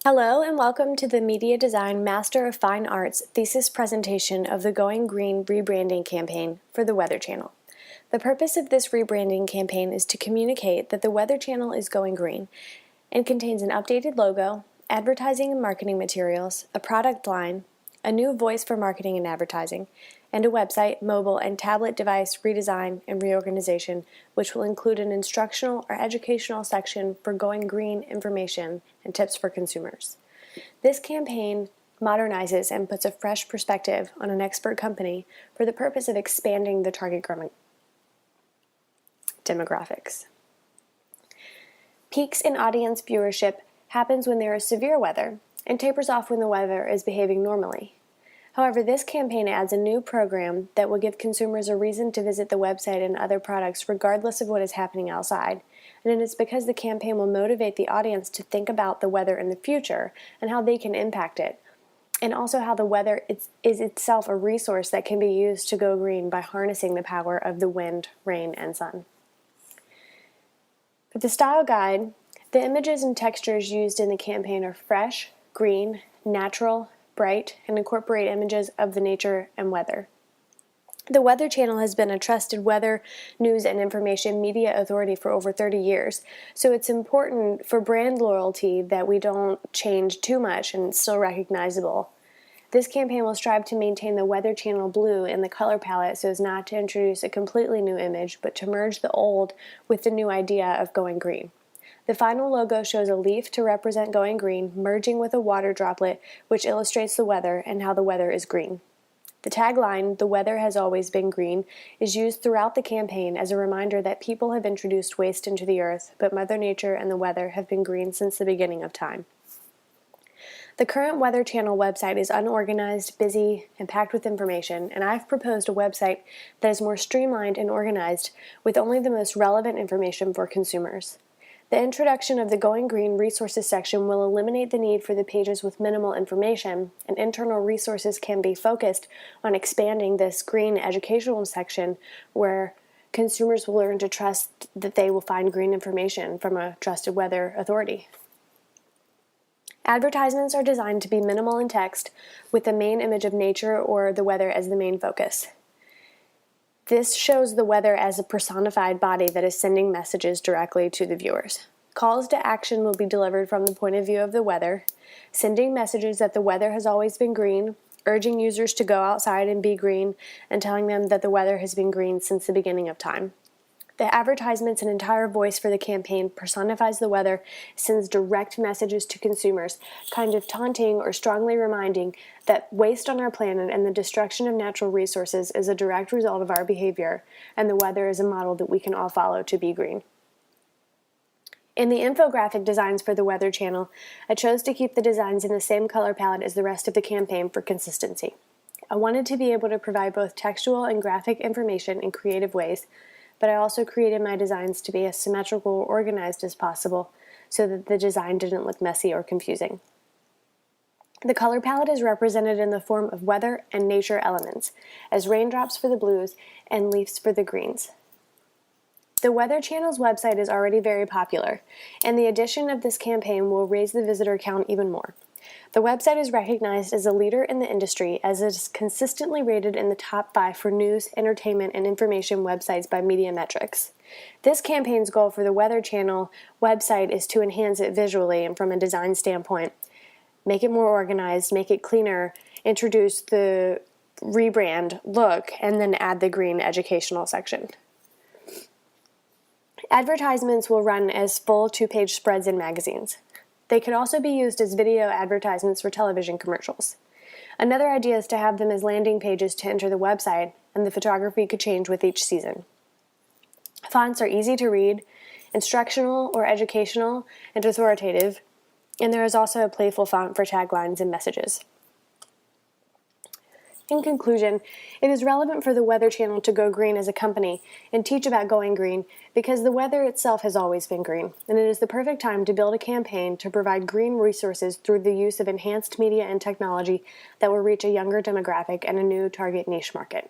Hello and welcome to the Media Design Master of Fine Arts thesis presentation of the Going Green rebranding campaign for the Weather Channel. The purpose of this rebranding campaign is to communicate that the Weather Channel is going green and contains an updated logo, advertising and marketing materials, a product line, a new voice for marketing and advertising, and a website, mobile, and tablet device redesign and reorganization, which will include an instructional or educational section for going green information and tips for consumers. This campaign modernizes and puts a fresh perspective on an expert company for the purpose of expanding the target demographics. Peaks in audience viewership happens when there is severe weather and tapers off when the weather is behaving normally. However, this campaign adds a new program that will give consumers a reason to visit the website and other products regardless of what is happening outside. And it is because the campaign will motivate the audience to think about the weather in the future and how they can impact it, and also how the weather is itself a resource that can be used to go green by harnessing the power of the wind, rain, and sun. For the style guide, the images and textures used in the campaign are fresh, green, natural, bright, and incorporate images of the nature and weather. The Weather Channel has been a trusted weather, news, and information media authority for over 30 years, so it's important for brand loyalty that we don't change too much and it's still recognizable. This campaign will strive to maintain the Weather Channel blue in the color palette so as not to introduce a completely new image, but to merge the old with the new idea of going green. The final logo shows a leaf to represent going green, merging with a water droplet, which illustrates the weather and how the weather is green. The tagline, "The weather has always been green," is used throughout the campaign as a reminder that people have introduced waste into the earth, but Mother Nature and the weather have been green since the beginning of time. The current Weather Channel website is unorganized, busy, and packed with information, and I've proposed a website that is more streamlined and organized with only the most relevant information for consumers. The introduction of the Going Green Resources section will eliminate the need for the pages with minimal information, and internal resources can be focused on expanding this green educational section where consumers will learn to trust that they will find green information from a trusted weather authority. Advertisements are designed to be minimal in text, with the main image of nature or the weather as the main focus. This shows the weather as a personified body that is sending messages directly to the viewers. Calls to action will be delivered from the point of view of the weather, sending messages that the weather has always been green, urging users to go outside and be green, and telling them that the weather has been green since the beginning of time. The advertisement's an entire voice for the campaign personifies the weather, sends direct messages to consumers, kind of taunting or strongly reminding that waste on our planet and the destruction of natural resources is a direct result of our behavior, and the weather is a model that we can all follow to be green. In the infographic designs for the Weather Channel, I chose to keep the designs in the same color palette as the rest of the campaign for consistency. I wanted to be able to provide both textual and graphic information in creative ways, but I also created my designs to be as symmetrical or organized as possible so that the design didn't look messy or confusing. The color palette is represented in the form of weather and nature elements, as raindrops for the blues and leaves for the greens. The Weather Channel's website is already very popular, and the addition of this campaign will raise the visitor count even more. The website is recognized as a leader in the industry as it is consistently rated in the top 5 for news, entertainment, and information websites by Media Metrics. This campaign's goal for the Weather Channel website is to enhance it visually and from a design standpoint, make it more organized, make it cleaner, introduce the rebrand look, and then add the green educational section. Advertisements will run as full 2-page spreads in magazines. They could also be used as video advertisements for television commercials. Another idea is to have them as landing pages to enter the website, and the photography could change with each season. Fonts are easy to read, instructional or educational, and authoritative, and there is also a playful font for taglines and messages. In conclusion, it is relevant for the Weather Channel to go green as a company and teach about going green because the weather itself has always been green, and it is the perfect time to build a campaign to provide green resources through the use of enhanced media and technology that will reach a younger demographic and a new target niche market.